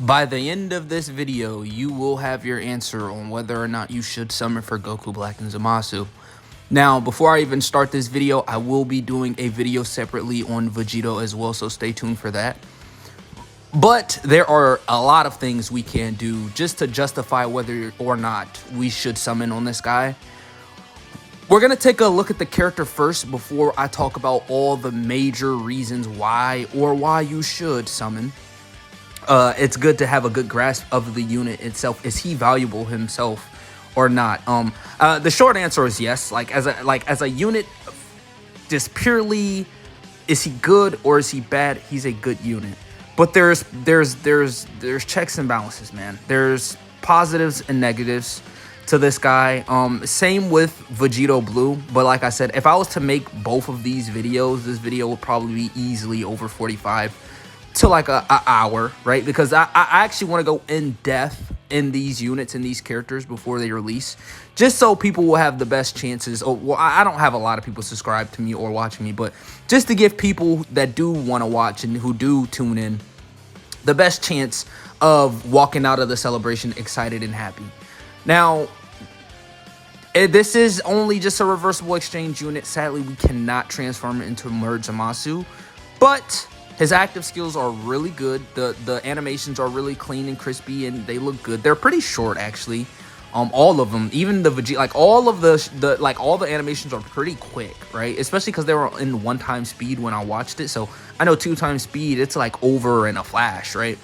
By the end of this video, you will have your answer on whether or not you should summon for Goku Black and Zamasu. Now, before I even start this video, I will be doing a video separately on Vegito as well, so stay tuned for that. But there are a lot of things we can do just to justify whether or not we should summon on this guy. We're going to take a look at the character first before I talk about all the major reasons why you should summon. It's good to have a good grasp of the unit itself. Is he valuable himself or not? The short answer is yes. As a unit, just purely, is he good or is he bad? He's a good unit. But there's checks and balances, man. There's positives and negatives to this guy. Same with Vegito Blue. But like I said, if I was to make both of these videos, this video would probably be easily over 45 to like an hour, right? Because I actually want to go in depth in these units and these characters before they release, just so people will have the best chances. Oh, well, I don't have a lot of people subscribe to me or watching me, but just to give people that do want to watch and who do tune in the best chance of walking out of the celebration excited and happy. Now, this is only just a reversible exchange unit. Sadly, we cannot transform it into Merge Zamasu, but his active skills are really good. The animations are really clean and crispy, and they look good. They're pretty short, actually. All of them, even the Vegeta, all the animations are pretty quick, right? Especially because they were in 1x speed when I watched it. So I know 2x speed, it's like over in a flash, right?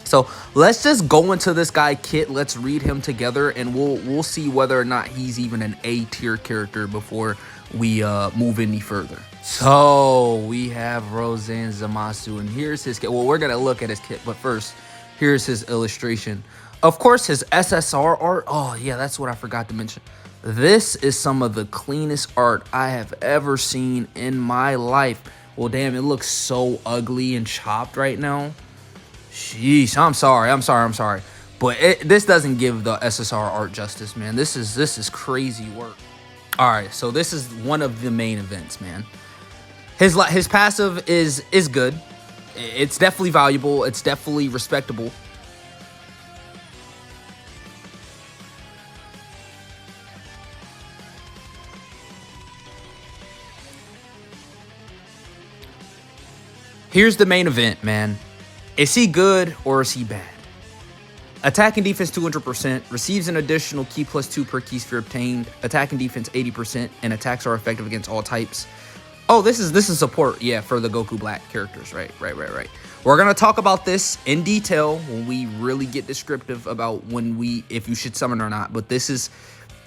So let's just go into this guy kit. Let's read him together, and we'll see whether or not he's even an A tier character before we move any further. So we have Rosé and Zamasu, and here's his kit. Well, we're gonna look at his kit, but first, here's his illustration. Of course, his SSR art. Oh yeah, that's what I forgot to mention. This is some of the cleanest art I have ever seen in my life. Well, damn, it looks so ugly and chopped right now. Sheesh, I'm sorry. But this doesn't give the SSR art justice, man. This is crazy work. All right, so this is one of the main events, man. His passive is good. It's definitely valuable. It's definitely respectable. Here's the main event, man. Is he good or is he bad? Attack and defense 200%, receives an additional key +2 per key sphere obtained. Attack and defense 80%, and attacks are effective against all types. Oh, this is support, yeah, for the Goku Black characters, right. We're gonna talk about this in detail when we really get descriptive about if you should summon or not. But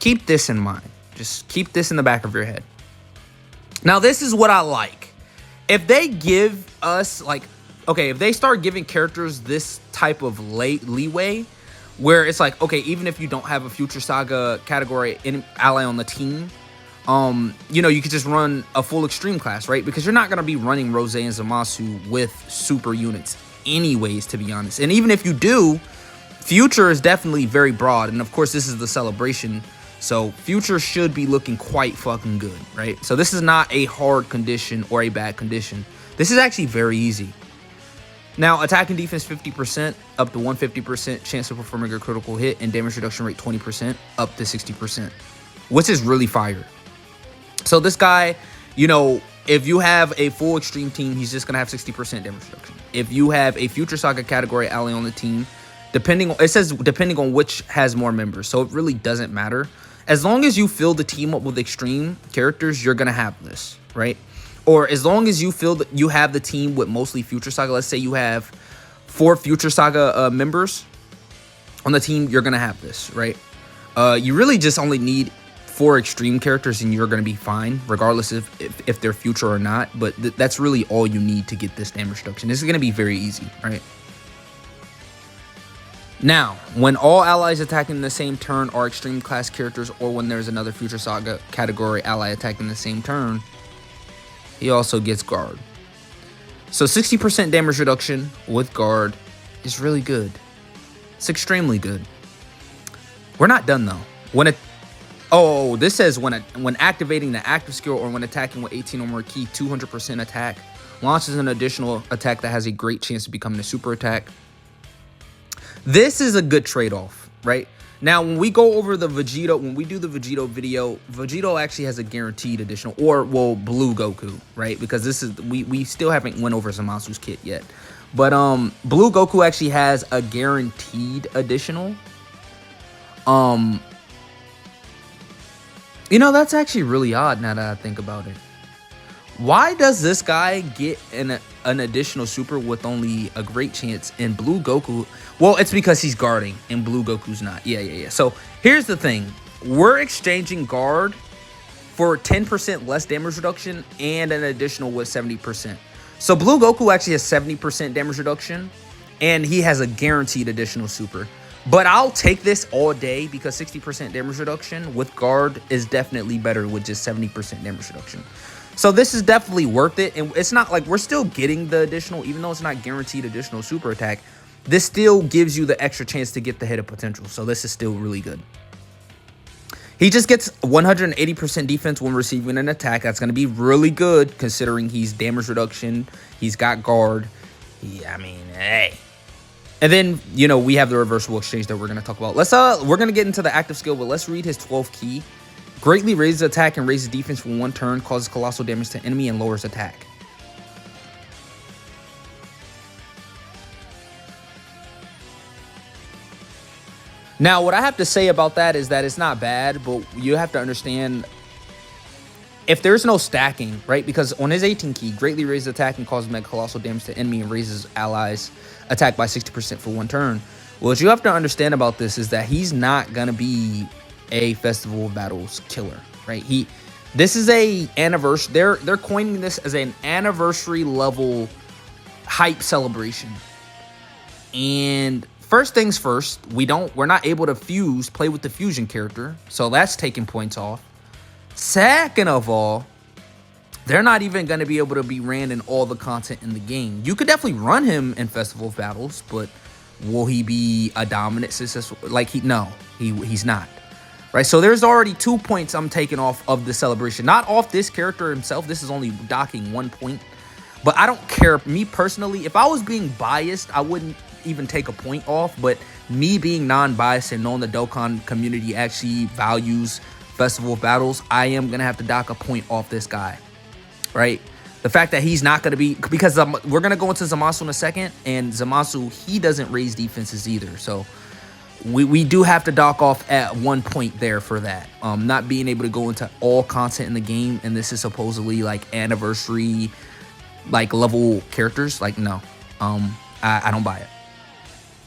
keep this in mind. Just keep this in the back of your head. Now, this is what I like. If they give us if they start giving characters this type of leeway, where it's like, okay, even if you don't have a Future Saga category ally on the team, you could just run a full extreme class, right? Because you're not going to be running Rosé and Zamasu with super units anyways, to be honest. And even if you do, Future is definitely very broad. And of course, this is the celebration. So Future should be looking quite fucking good, right? So this is not a hard condition or a bad condition. This is actually very easy. Now, attack and defense 50%, up to 150% chance of performing a critical hit, and damage reduction rate 20%, up to 60%, which is really fire. So this guy, if you have a full extreme team, he's just going to have 60% damage reduction. If you have a Future Saga category ally on the team, depending on which has more members, so it really doesn't matter. As long as you fill the team up with extreme characters, you're going to have this, right? Or as long as you feel that you have the team with mostly Future Saga, let's say you have 4 Future Saga members on the team, you're going to have this, right? You really just only need 4 extreme characters and you're going to be fine, regardless if they're Future or not. But that's really all you need to get this damage reduction. This is going to be very easy, right? Now, when all allies attacking the same turn are extreme class characters, or when there's another Future Saga category ally attacking the same turn, he also gets guard. So 60% damage reduction with guard is really good. It's extremely good. We're not done though. This says when activating the active skill or when attacking with 18 or more key, 200% attack launches an additional attack that has a great chance of becoming a super attack. This is a good trade-off, right? Now, when we go over the Vegito, when we do the Vegito video, Vegito actually has a guaranteed additional, or, well, Blue Goku, right? Because this is, we still haven't went over Zamasu's kit yet. But Blue Goku actually has a guaranteed additional. You know, that's actually really odd now that I think about it. Why does this guy get an additional super with only a great chance and Blue Goku? Well, it's because he's guarding and Blue Goku's not. Yeah. So here's the thing. We're exchanging guard for 10% less damage reduction and an additional with 70%. So Blue Goku actually has 70% damage reduction and he has a guaranteed additional super. But I'll take this all day because 60% damage reduction with guard is definitely better with just 70% damage reduction. So this is definitely worth it. And it's not like we're still getting the additional, even though it's not guaranteed additional super attack. This still gives you the extra chance to get the hit of potential. So this is still really good. He just gets 180% defense when receiving an attack. That's going to be really good considering he's damage reduction. He's got guard. I mean, hey. And then, you know, we have the reversible exchange that we're going to talk about. We're going to get into the active skill, but let's read his 12th key. Greatly raises attack and raises defense for 1 turn, causes colossal damage to enemy, and lowers attack. Now, what I have to say about that is that it's not bad, but you have to understand if there's no stacking, right? Because on his 18 key, greatly raises attack and causes mega colossal damage to enemy and raises allies attack by 60% for 1 turn. Well, what you have to understand about this is that he's not going to be a Festival of Battles killer, right? This is a anniversary. They're coining this as an anniversary level hype celebration. And first things first, we're not able to play with the fusion character, so that's taking points off. Second of all, they're not even going to be able to be ran in all the content in the game. You could definitely run him in Festival of Battles, but will he be a dominant successful? Like, he's not. Right, so there's already 2 points I'm taking off of the celebration. Not off this character himself. This is only docking 1 point. But I don't care. Me personally, if I was being biased, I wouldn't even take a point off. But me being non-biased and knowing the Dokkan community actually values Festival of Battles, I am going to have to dock a point off this guy. Right? The fact that he's not going to be... Because we're going to go into Zamasu in a second. And Zamasu, he doesn't raise defenses either. So... We do have to dock off at 1 point there for that. Not being able to go into all content in the game, and this is supposedly like anniversary, like level characters. Like, no, I don't buy it.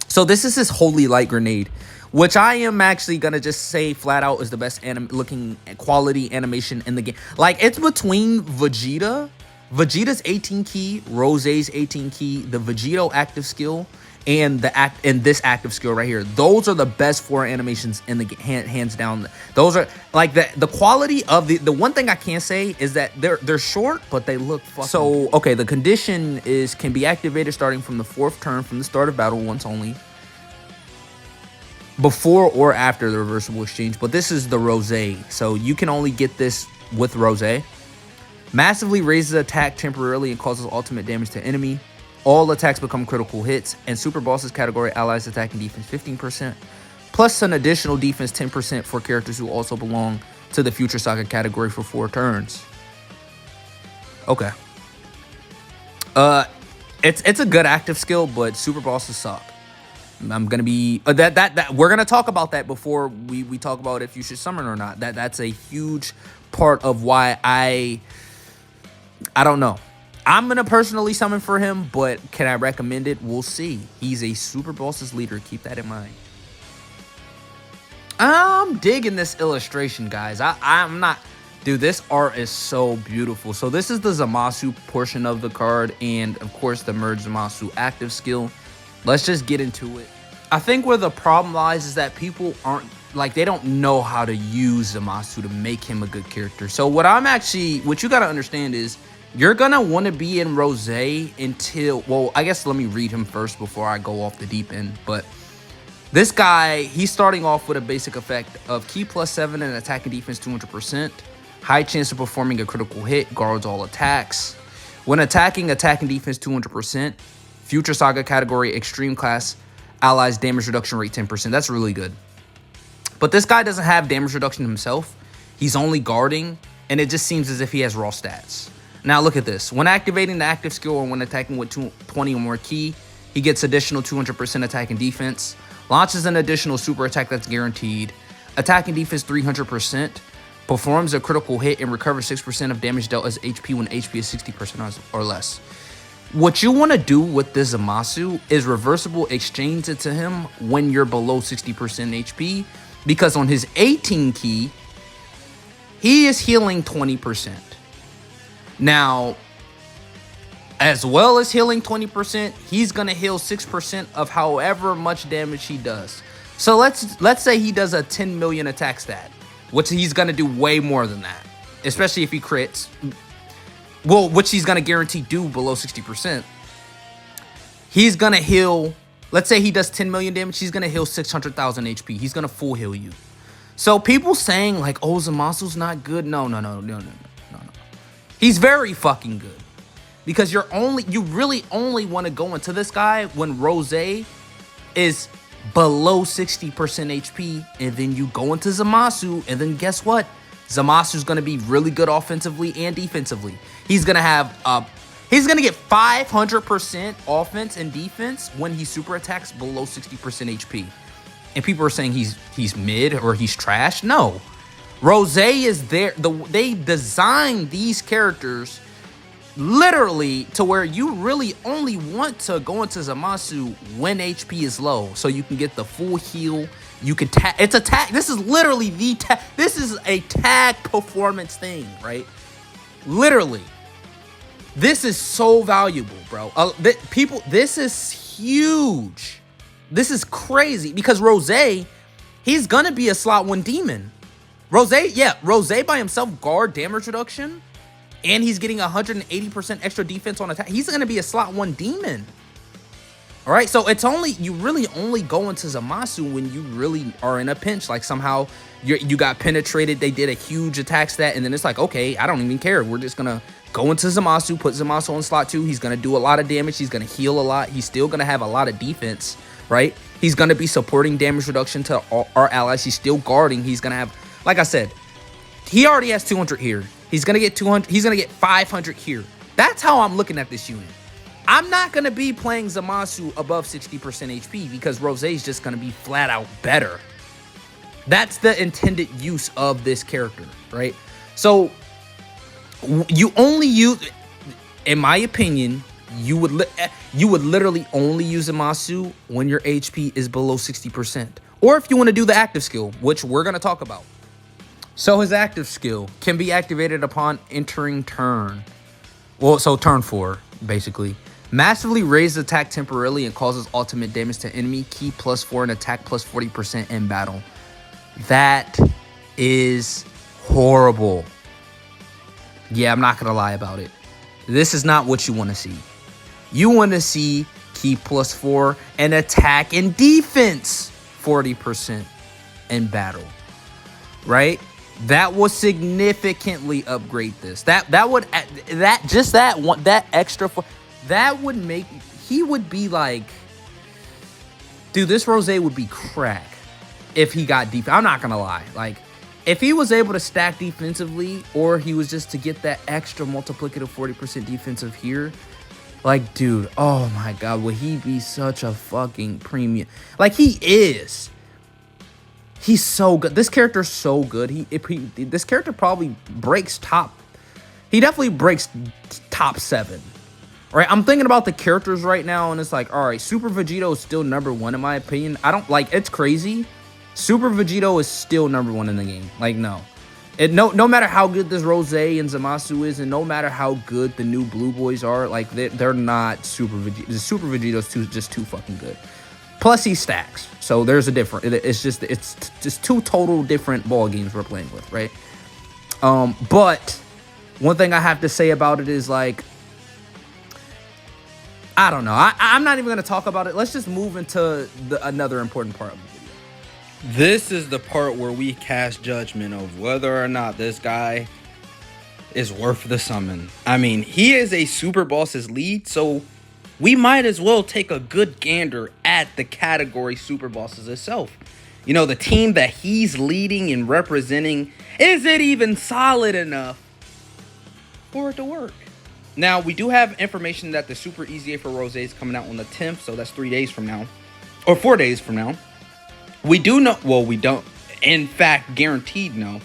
So this is his Holy Light Grenade, which I am actually gonna just say flat out is the best looking quality animation in the game. Like, it's between Vegeta's 18 key, Rosé's 18 key, the Vegito active skill, and this active skill right here. Those are the best 4 animations in the hands down. Those are like the quality of the one thing I can say is that they're short, but they look fucking. So okay, the condition can be activated starting from the 4th turn from the start of battle once only, before or after the reversible exchange. But this is the Rosé, so you can only get this with Rosé. Massively raises attack temporarily and causes ultimate damage to enemy. All attacks become critical hits, and Super Boss's category allies attack and defense 15%, plus an additional defense 10% for characters who also belong to the Future Saga category for 4 turns. Okay. It's a good active skill, but Super Bosses suck. I'm gonna be we're gonna talk about that before we talk about if you should summon or not. That's a huge part of why I don't know. I'm going to personally summon for him, but can I recommend it? We'll see. He's a Super Bosses leader. Keep that in mind. I'm digging this illustration, guys. I'm not... Dude, this art is so beautiful. So this is the Zamasu portion of the card and, of course, the Merge Zamasu active skill. Let's just get into it. I think where the problem lies is that people they don't know how to use Zamasu to make him a good character. So what you got to understand is, you're going to want to be in Rosé until... Well, I guess let me read him first before I go off the deep end. But this guy, he's starting off with a basic effect of Ki +7 and attack and defense 200%. High chance of performing a critical hit. Guards all attacks. When attacking, attack and defense 200%. Future Saga category extreme class allies damage reduction rate 10%. That's really good. But this guy doesn't have damage reduction himself. He's only guarding, and it just seems as if he has raw stats. Now look at this. When activating the active skill or when attacking with 20 or more ki, he gets additional 200% attack and defense. Launches an additional super attack that's guaranteed. Attacking defense 300%. Performs a critical hit and recovers 6% of damage dealt as HP when HP is 60% or less. What you want to do with this Zamasu is reversible exchange it to him when you're below 60% HP. Because on his 18 ki, he is healing 20%. Now, as well as healing 20%, he's going to heal 6% of however much damage he does. So let's say he does a 10 million attack stat, which he's going to do way more than that, especially if he crits. Well, which he's going to guarantee do below 60%. He's going to heal, let's say he does 10 million damage, he's going to heal 600,000 HP. He's going to full heal you. So people saying like, oh, Zamasu's not good. No. He's very fucking good. Because you really only want to go into this guy when Rosé is below 60% HP, and then you go into Zamasu, and then guess what? Zamasu's going to be really good offensively and defensively. He's going to have he's going to get 500% offense and defense when he super attacks below 60% HP. And people are saying he's mid or he's trash. No. Rosé is there. They designed these characters literally to where you really only want to go into Zamasu when HP is low, so you can get the full heal. You can tag. It's a tag. This is literally the tag. This is a tag performance thing, right? Literally, this is so valuable, bro. This is huge. This is crazy because Rosé, he's gonna be a slot 1 demon. Rosé by himself guard damage reduction. And he's getting 180% extra defense on attack. He's going to be a slot 1 demon. All right, so you really only go into Zamasu when you really are in a pinch. Like somehow you got penetrated. They did a huge attack stat. And then it's like, okay, I don't even care. We're just going to go into Zamasu, put Zamasu on slot 2. He's going to do a lot of damage. He's going to heal a lot. He's still going to have a lot of defense, right? He's going to be supporting damage reduction to our allies. He's still guarding. He's going to have, like I said, he already has 200 here. He's going to get 200. He's going to get 500 here. That's how I'm looking at this unit. I'm not going to be playing Zamasu above 60% HP because Rosé is just going to be flat out better. That's the intended use of this character, right? So you only use, in my opinion, you would literally only use Zamasu when your HP is below 60%. Or if you want to do the active skill, which we're going to talk about. So his active skill can be activated upon entering turn. Well, so turn 4, basically. Massively raises attack temporarily and causes ultimate damage to enemy. Ki +4 and attack +40% in battle. That is horrible. Yeah, I'm not going to lie about it. This is not what you want to see. You want to see Ki +4 and attack and defense 40% in battle. Right? That will significantly upgrade this. That extra that would make, he would be like, dude, this Rosé would be crack if he got deep. I'm not gonna lie, like if he was able to stack defensively, or he was just to get that extra multiplicative 40% defensive here, like, dude, oh my god, would he be such a fucking premium? Like, he is. He's so good. This character's so good. This character probably breaks he definitely breaks top 7. Right? I'm thinking about the characters right now, and it's like, all right, Super Vegito is still #1 in my opinion. I don't like, it's crazy. Super Vegito is still #1 in the game. Like, no. No matter how good this Rosé and Zamasu is, and no matter how good the new Blue Boys are, like, they're not Super Vegito. The Super Vegito's just too fucking good. Plus he stacks, so there's a different. It's just 2 total different ball games we're playing with, right? But one thing I have to say about it is, like, I don't know. I'm not even gonna talk about it. Let's just move into another important part of the video. This is the part where we cast judgment of whether or not this guy is worth the summon. I mean, he is a super boss's lead, so we might as well take a good gander at the category Super Bosses itself. You know, the team that he's leading and representing, is it even solid enough for it to work? Now, we do have information that the Super Easy A for Rosé is coming out on the 10th, so that's 3 days from now. Or 4 days from now. We do know, well, we don't, in fact, guaranteed know.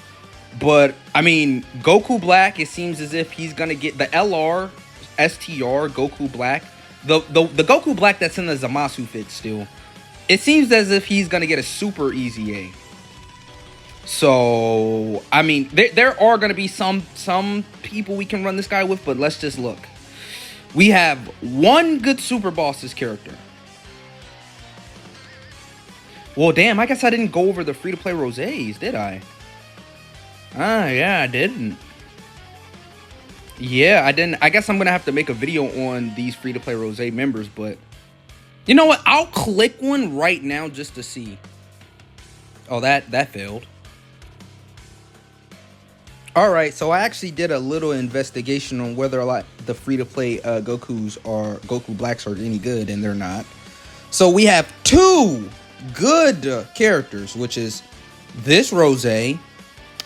But, I mean, Goku Black, it seems as if he's going to get the LR, STR, Goku Black. The Goku Black that's in the Zamasu fit still. It seems as if he's going to get a Super Easy A. So, I mean, there are going to be some people we can run this guy with, but let's just look. We have one good Super Bosses character. Well, damn, I guess I didn't go over the free-to-play Rosés, did I? Ah, yeah, I didn't. Yeah, I didn't. I guess I'm going to have to make a video on these free-to-play Rosé members, but you know what? I'll click one right now just to see. Oh, that failed. All right, so I actually did a little investigation on whether or not the free-to-play Goku Blacks are any good, and they're not. So we have two good characters, which is this Rosé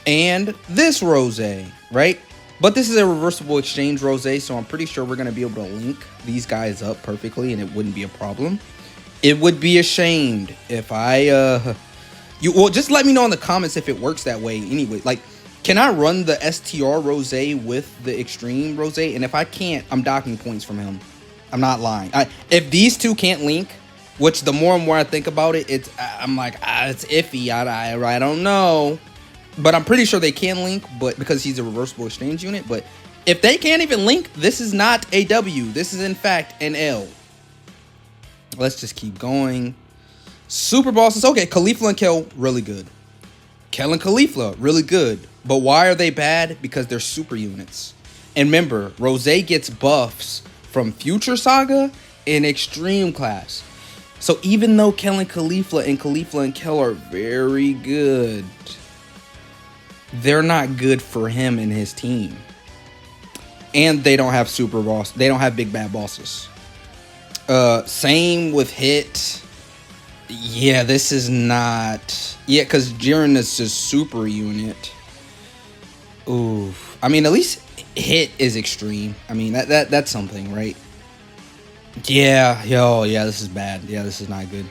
and this Rosé, right? But this is a reversible exchange Rosé, so I'm pretty sure we're going to be able to link these guys up perfectly, and it wouldn't be a problem. It would be ashamed if well, just let me know in the comments if it works that way anyway. Like, can I run the STR Rosé with the Extreme Rosé? And if I can't, I'm docking points from him. I'm not lying. If these two can't link, which the more and more I think about it, I'm like, it's iffy. I don't know. But I'm pretty sure they can link, but because he's a reversible exchange unit. But if they can't even link, this is not a W. This is, in fact, an L. Let's just keep going. Super Bosses. Okay, Caulifla and Kel, really good. Kel and Caulifla, really good. But why are they bad? Because they're super units. And remember, Rosé gets buffs from Future Saga and Extreme Class. So even though Kel and Caulifla and Kel are very good, they're not good for him and his team. And they don't have super boss. They don't have big bad bosses. Same with Hit. Yeah, this is not. Yeah, because Jiren is just super unit. Ooh, I mean, at least Hit is extreme. I mean, that's something, right? Yeah, yeah, this is bad. Yeah, this is not good.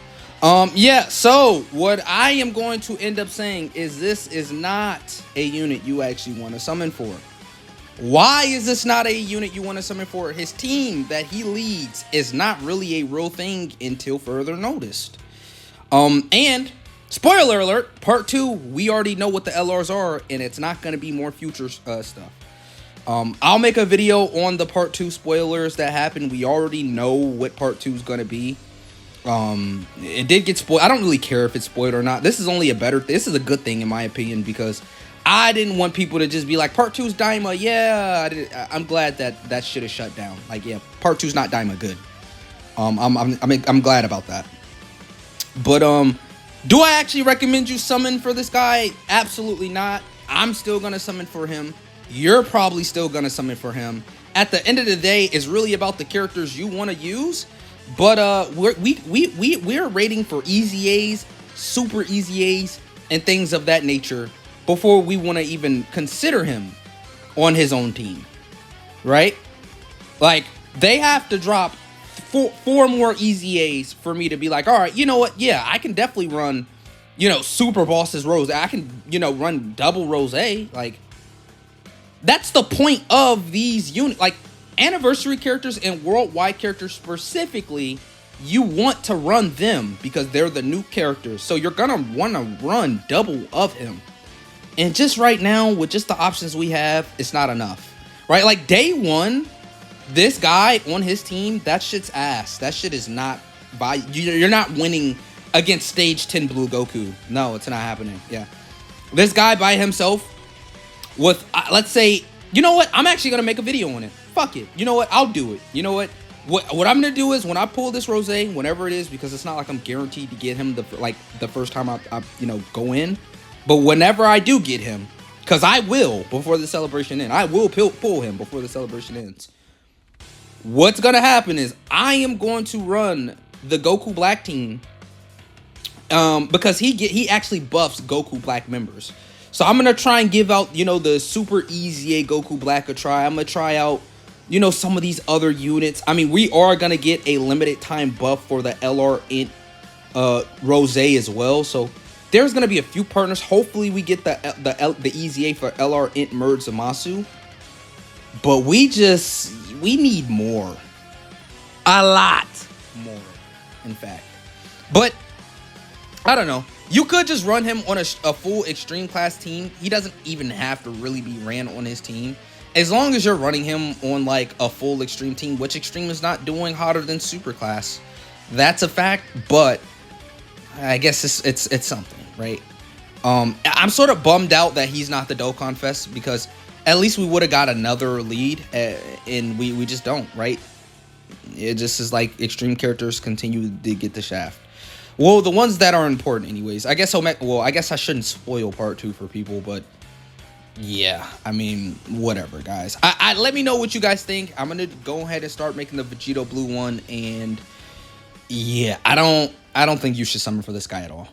Yeah, so what I am going to end up saying is this is not a unit you actually want to summon for. Why is this not a unit you want to summon for? His team that he leads is not really a real thing until further noticed. And spoiler alert, part 2, we already know what the LRs are, and it's not going to be more future stuff. I'll make a video on the part 2 spoilers that happened. We already know what part 2 is going to be. It did get spoiled. I don't really care if it's spoiled or not. This is only this is a good thing in my opinion, because I didn't want people to just be like, part 2's Daima. Yeah, I'm glad that shit is shut down. Like, yeah, part 2's not Daima good. I'm glad about that. But do I actually recommend you summon for this guy? Absolutely not. I'm still gonna summon for him. You're probably still gonna summon for him. At the end of the day, it's really about the characters you want to use. But we're rating for easy A's, super easy A's, and things of that nature before we want to even consider him on his own team, right? Like, they have to drop four more easy A's for me to be like, all right, you know what? Yeah, I can definitely run, Super Bosses Rose. I can, run double Rosé. Like, that's the point of these units. Like, anniversary characters and worldwide characters specifically, you want to run them because they're the new characters. So you're gonna want to run double of him. And just right now, with just the options we have, it's not enough, right? Like, day one, this guy on his team, that shit's ass. That shit is not you're not winning against stage 10 Blue Goku. No, it's not happening. Yeah, this guy by himself with let's say, you know what? I'm actually gonna make a video on it. Fuck it. You know what? I'll do it. You know what? What I'm gonna do is, when I pull this Rosé, whenever it is, because it's not like I'm guaranteed to get him the first time I go in, but whenever I do get him, because I will before the celebration ends, I will pull him before the celebration ends. what's gonna happen is I am going to run the Goku Black team, because he actually buffs Goku Black members. So I'm gonna try and give out, the super easy Goku Black a try. I'm gonna try out, some of these other units. I mean, we are gonna get a limited time buff for the LR Int Rosé as well. So there's gonna be a few partners. Hopefully we get the easy for LR Int Merge Zamasu. But we need more. A lot more, in fact. But I don't know. You could just run him on a full extreme class team. He doesn't even have to really be ran on his team. As long as you're running him on like a full extreme team, which extreme is not doing hotter than super class. That's a fact, but I guess it's something, right? I'm sort of bummed out that he's not the Dokkan Fest, because at least we would have got another lead, and we just don't, right? It just is like extreme characters continue to get the shaft. Well, the ones that are important anyways. I guess I shouldn't spoil part 2 for people, but yeah, I mean, whatever, guys. Let me know what you guys think. I'm gonna go ahead and start making the Vegito Blue one, and yeah, I don't think you should summon for this guy at all.